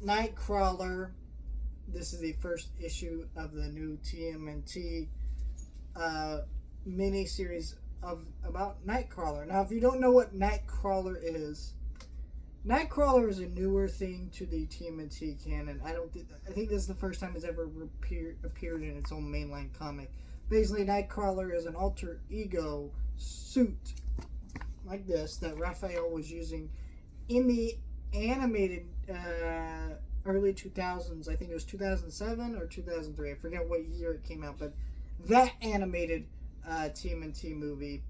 Nightcrawler. This is the first issue of the new TMNT mini series about Nightcrawler. Now, if you don't know what Nightcrawler is a newer thing to the TMNT canon. I think this is the first time it's ever appeared in its own mainline comic. Basically, Nightcrawler is an alter ego suit like this that Raphael was using in the animated early 2000s. I think it was 2007 or 2003. I forget what year it came out, but that animated TMNT movie.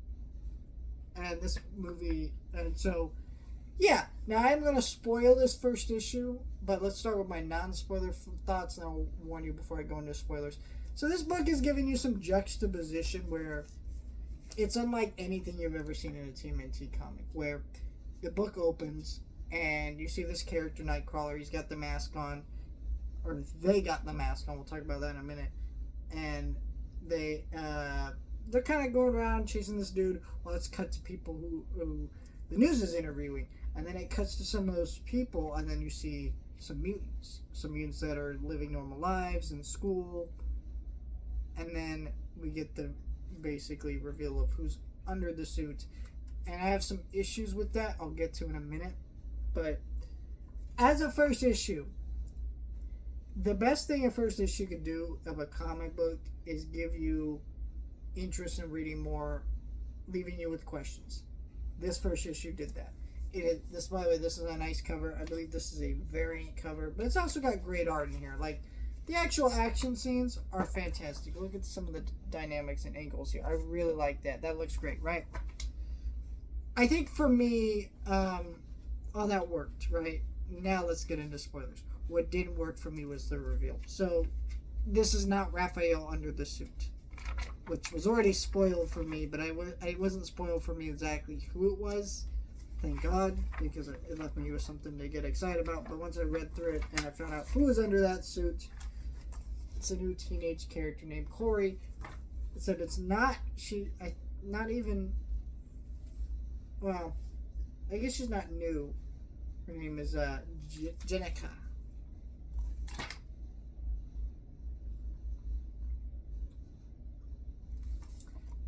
And this movie, and so, yeah. Now, I'm going to spoil this first issue, but let's start with my non-spoiler thoughts, and I'll warn you before I go into spoilers. So this book is giving you some juxtaposition where it's unlike anything you've ever seen in a TMNT comic, where the book opens and you see this character, Nightcrawler. He's got the mask on, or they got the mask on. We'll talk about that in a minute. And they're kind of going around chasing this dude. Well, let's cut to people who the news is interviewing. And then it cuts to some of those people, and then you see some mutants. Some mutants that are living normal lives in school. And then we get the basically reveal of who's under the suit. And I have some issues with that I'll get to in a minute. But as a first issue, the best thing a first issue could do of a comic book is give you interest in reading more, leaving you with questions. This first issue did that. By the way, this is a nice cover. I believe this is a variant cover, but it's also got great art in here. Like, the actual action scenes are fantastic. Look at some of the dynamics and angles here. I really like that. That looks great, right? I think for me, all that worked, right? Now let's get into spoilers. What didn't work for me was the reveal. So, this is not Raphael under the suit, which was already spoiled for me, but it wasn't spoiled for me exactly who it was. Thank God, because it left me with something to get excited about. But once I read through it and I found out who was under that suit, it's a new teenage character named Corey. It said it's not, not even, well, I guess she's not new. Her name is Jenica.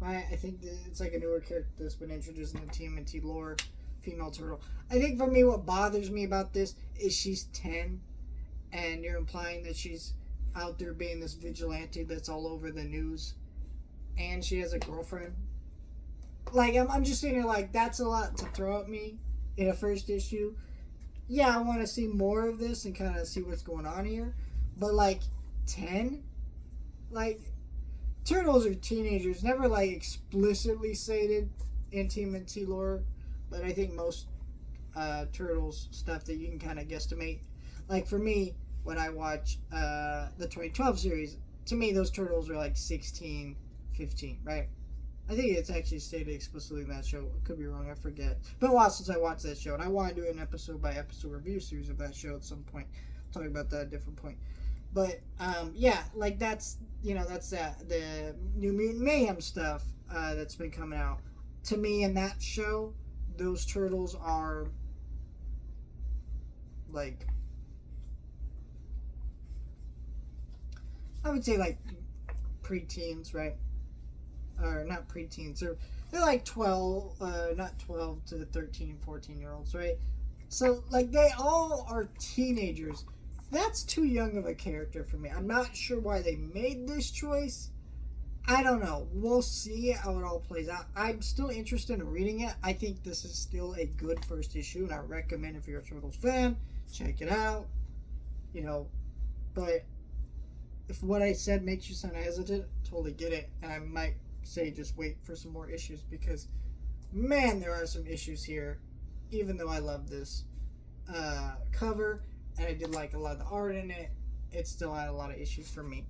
I think that it's like a newer character that's been introduced in the TMNT lore, female turtle. I think for me, what bothers me about this is she's 10, and you're implying that she's out there being this vigilante that's all over the news, and she has a girlfriend. Like, I'm just sitting here like, that's a lot to throw at me in a first issue. Yeah, I want to see more of this and kind of see what's going on here, but like, 10? Like, turtles are teenagers, never like explicitly stated in TMNT lore, but I think most turtles stuff that you can kind of guesstimate. Like for me, when I watch the 2012 series, to me those turtles are like 16, 15, right? I think it's actually stated explicitly in that show. I could be wrong, I forget. It's been a while since I watched that show, and I want to do an episode by episode review series of that show at some point. I'll talk about that at a different point. But, yeah, like that's the New Mutant Mayhem stuff that's been coming out. To me, in that show, those turtles are, like, I would say, like, preteens, right? Or not preteens. They're like 12, not 12 to 13, 14-year-olds, right? So, like, they all are teenagers. That's too young of a character for me. I'm not sure why they made this choice. I don't know. We'll see how it all plays out. I'm still interested in reading it. I think this is still a good first issue, and I recommend if you're a Turtles fan, check it out. You know, but if what I said makes you sound hesitant, totally get it. And I might say just wait for some more issues because, man, there are some issues here. Even though I love this cover, and I did like a lot of the art in it, it still had a lot of issues for me.